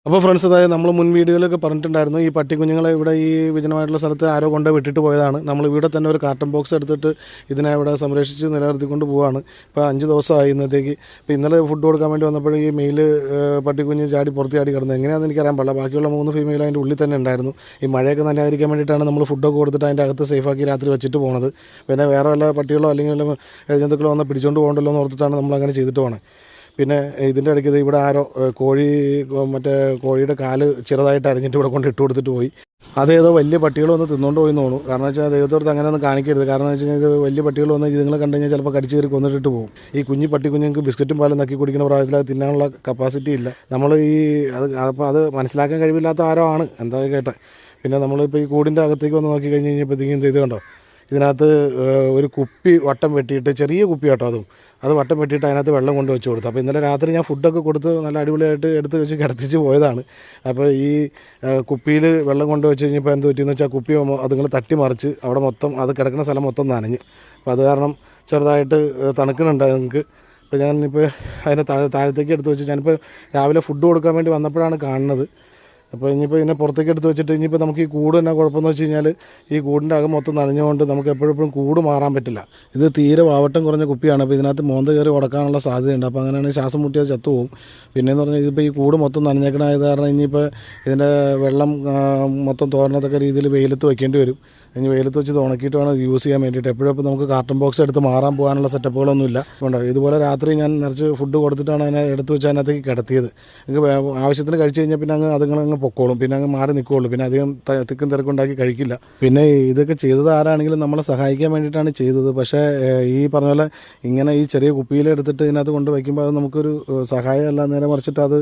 അപ്പോൾ ഫ്രണ്ട്സ്, അതായത് നമ്മൾ മുൻ വീഡിയോയിലൊക്കെ പറഞ്ഞിട്ടുണ്ടായിരുന്നു, ഈ പട്ടിക്കുഞ്ഞുങ്ങളെ ഇവിടെ ഈ വിജനമായിട്ടുള്ള സ്ഥലത്ത് ആരോ കൊണ്ട് വിട്ടിട്ട് പോയതാണ്. നമ്മൾ ഇവിടെ തന്നെ ഒരു കാർട്ടൺ ബോക്സ് എടുത്തിട്ട് ഇതിനെ ഇവിടെ സംരക്ഷിച്ച് നിലനിർത്തിക്കൊണ്ട് പോവുകയാണ്. ഇപ്പോൾ 5 ദിവസമായി ഇന്നത്തേക്ക്. ഇപ്പോൾ ഇന്നലെ ഫുഡ് കൊടുക്കാൻ വേണ്ടി വന്നപ്പോഴും ഈ മെയിൽ പട്ടിക്കുഞ്ഞ് ചാടി പുറത്ത് ചാടി കിടന്നത്. എങ്ങനെയാണെന്ന് എനിക്കറിയാൻ പാടില്ല. ബാക്കിയുള്ള 3 ഫീമെയിൽ അതിൻ്റെ ഉള്ളിൽ തന്നെ ഉണ്ടായിരുന്നു. ഈ മഴയൊക്കെ നല്ലതായിരിക്കാൻ വേണ്ടിയിട്ടാണ് നമ്മൾ ഫുഡൊക്കെ കൊടുത്തിട്ട് അതിൻ്റെ അകത്ത് സേഫാക്കി രാത്രി വെച്ചിട്ട് പോകുന്നത്. പിന്നെ വേറെ വല്ല പട്ടികളോ അല്ലെങ്കിൽ വല്ല ജന്തുക്കളോ വന്നാൽ പിടിച്ചുകൊണ്ട് പോകണ്ടല്ലോ എന്ന് ഓർത്തിട്ടാണ് നമ്മളങ്ങനെ ചെയ്തിട്ട് പോകണത്. പിന്നെ ഇതിൻ്റെ ഇടയ്ക്ക് ഇവിടെ ആരോ കോഴിയുടെ കാല് ചെറുതായിട്ട് അരിഞ്ഞിട്ട് ഇവിടെ കൊണ്ട് ഇട്ട് കൊടുത്തിട്ട് പോയി. അതേതോ വലിയ പട്ടികൾ വന്ന് തിന്നുകൊണ്ട് പോയി തോന്നുന്നു. കാരണം വെച്ചാൽ ദൈവത്തോടത്ത് അങ്ങനെയൊന്നും കാണിക്കരുത്. കാരണം എന്ന് വെച്ച് കഴിഞ്ഞാൽ ഇത് വലിയ പട്ടികൾ വന്ന് ഇതുങ്ങളെ കണ്ടു കഴിഞ്ഞാൽ ചിലപ്പോൾ കടിച്ച് കയറി കൊന്നിട്ട് പോകും. ഈ കുഞ്ഞുങ്ങൾക്ക് ബിസ്ക്കറ്റും പാലും നക്കി കുടിക്കുന്ന പ്രായത്തിൽ അത് തിന്നാനുള്ള കപ്പാസിറ്റി ഇല്ല. നമ്മൾ അത് മനസ്സിലാക്കാൻ കഴിവില്ലാത്ത ആരോ ആണ് എന്താ കേട്ടെ. പിന്നെ നമ്മളിപ്പോൾ ഈ കൂടിൻ്റെ അകത്തേക്ക് വന്ന് നോക്കി കഴിഞ്ഞ് കഴിഞ്ഞപ്പോഴത്തേക്കും ഇത് കണ്ടോ, ഇതിനകത്ത് ഒരു കുപ്പി വട്ടം വെട്ടിയിട്ട്, ചെറിയ കുപ്പി കേട്ടോ, അത് വട്ടം വെട്ടിയിട്ട് അതിനകത്ത് വെള്ളം കൊണ്ട് വെച്ച് കൊടുത്തു. അപ്പോൾ ഇന്നലെ രാത്രി ഞാൻ ഫുഡൊക്കെ കൊടുത്ത് നല്ല അടിപൊളിയായിട്ട് എടുത്ത് വെച്ച് കിടത്തിച്ച് പോയതാണ്. അപ്പോൾ ഈ കുപ്പിയിൽ വെള്ളം കൊണ്ട് വെച്ച് കഴിഞ്ഞപ്പോൾ എന്ത് പറ്റിയെന്ന് വെച്ചാൽ കുപ്പി അതുങ്ങൾ തട്ടിമറിച്ച് അവിടെ മൊത്തം അത് കിടക്കുന്ന സ്ഥലം മൊത്തം നനഞ്ഞ്. അപ്പോൾ അത് കാരണം ചെറുതായിട്ട് തണുക്കുന്നുണ്ട് നിങ്ങൾക്ക്. അപ്പോൾ ഞാനിപ്പോൾ അതിനെ താഴത്തേക്ക് എടുത്ത് വെച്ച് ഞാനിപ്പോൾ രാവിലെ ഫുഡ് കൊടുക്കാൻ വേണ്ടി വന്നപ്പോഴാണ് കാണുന്നത്. അപ്പോൾ ഇനിയിപ്പോൾ ഇതിനെ പുറത്തേക്ക് എടുത്ത് വെച്ചിട്ട് ഇനിയിപ്പോൾ നമുക്ക് ഈ കൂട് തന്നെ കുഴപ്പമെന്ന് വെച്ച് കഴിഞ്ഞാൽ ഈ കൂടിൻ്റെ അകം മൊത്തം നനഞ്ഞുകൊണ്ട് നമുക്ക് എപ്പോഴും കൂട് മാറാൻ പറ്റില്ല. ഇത് തീരെ വാവട്ടം കുറഞ്ഞ കുപ്പിയാണ്. അപ്പോൾ ഇതിനകത്ത് മോന്ത കയറി ഉടക്കാനുള്ള സാധ്യതയുണ്ട്. അപ്പോൾ അങ്ങനെയാണെങ്കിൽ ശ്വാസം മുട്ടിയത് ചത്തുപോകും. പിന്നെയെന്ന് പറഞ്ഞാൽ ഇതിപ്പോൾ ഈ കൂട് മൊത്തം നനഞ്ഞേക്കണായത് കാരണം ഇനിയിപ്പോൾ ഇതിൻ്റെ വെള്ളം മൊത്തം തോരണത്തക്ക രീതിയിൽ വെയിലത്ത് വയ്ക്കേണ്ടി വരും. ഇനി വെയിലത്ത് വെച്ച് ഇത് ഉണക്കിയിട്ട് വേണം യൂസ് ചെയ്യാൻ വേണ്ടിയിട്ട്. എപ്പോഴും നമുക്ക് കാർട്ടൺ ബോക്സ് എടുത്ത് മാറാൻ പോകാനുള്ള സെറ്റപ്പുകളൊന്നുമില്ല. ഉണ്ടോ, ഇതുപോലെ രാത്രി ഞാൻ നിറച്ച് ഫുഡ് കൊടുത്തിട്ടാണ് അതിനെ എടുത്ത് വെച്ച് അതിനകത്തേക്ക് കിടത്തിയത്. നിങ്ങൾക്ക് ആവശ്യത്തിന് കഴിച്ച് കഴിഞ്ഞാൽ പിന്നെ അതുങ്ങളങ്ങ് പൊക്കോളും. പിന്നെ അങ്ങ് മാറി നിൽക്കുകയുള്ളൂ. പിന്നെ അധികം തിക്കും തിരക്കുണ്ടാക്കി കഴിക്കില്ല. പിന്നെ ഇതൊക്കെ ചെയ്തത് ആരാണെങ്കിലും നമ്മളെ സഹായിക്കാൻ വേണ്ടിയിട്ടാണ് ചെയ്തത്. പക്ഷേ ഈ പറഞ്ഞ പോലെ ഇങ്ങനെ ഈ ചെറിയ കുപ്പിയിലെടുത്തിട്ട് ഇതിനകത്ത് കൊണ്ട് വയ്ക്കുമ്പോൾ അത് നമുക്കൊരു സഹായമല്ല, നേരെ മറിച്ചിട്ട് അത്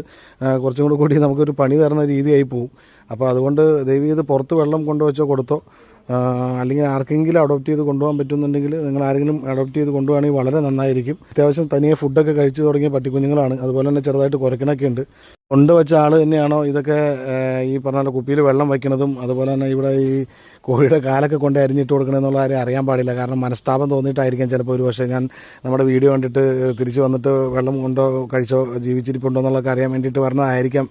കുറച്ചും കൂടി നമുക്കൊരു പണി തരുന്ന രീതിയായി പോകും. അപ്പോൾ അതുകൊണ്ട് ദയവ് ചെയ്ത് പുറത്ത് വെള്ളം കൊണ്ടുവച്ചോ കൊടുത്തോ, അല്ലെങ്കിൽ ആർക്കെങ്കിലും അഡോപ്റ്റ് ചെയ്ത് കൊണ്ടുപോകാൻ പറ്റുന്നുണ്ടെങ്കിൽ നിങ്ങൾ ആരെങ്കിലും അഡോപ്റ്റ് ചെയ്ത് കൊണ്ടുപോകുകയാണെങ്കിൽ വളരെ നന്നായിരിക്കും. അത്യാവശ്യം തനിയെ ഫുഡൊക്കെ കഴിച്ചു തുടങ്ങിയ പട്ടിക്കുഞ്ഞുങ്ങളാണ്. അതുപോലെ തന്നെ ചെറുതായിട്ട് കുരക്കണൊക്കെ ഉണ്ട്. കൊണ്ടുവച്ച ആൾ തന്നെയാണോ ഇതൊക്കെ ഈ പറഞ്ഞ കുപ്പിയിൽ വെള്ളം വയ്ക്കുന്നതും അതുപോലെ തന്നെ ഇവിടെ ഈ കോഴിയുടെ കാലൊക്കെ കൊണ്ട് അരിഞ്ഞിട്ട് കൊടുക്കണമെന്നുള്ള കാര്യം അറിയാൻ പാടില്ല. കാരണം മനസ്താപം തോന്നിയിട്ടായിരിക്കും ചിലപ്പോൾ. ഒരു പക്ഷേ ഞാൻ നമ്മുടെ വീഡിയോ കണ്ടിട്ട് തിരിച്ച് വന്നിട്ട് വെള്ളം കൊണ്ടോ കഴിച്ചോ ജീവിച്ചിരിപ്പുണ്ടോ എന്നുള്ളതൊക്കെ അറിയാൻ വേണ്ടിയിട്ട് പറഞ്ഞതായിരിക്കാം.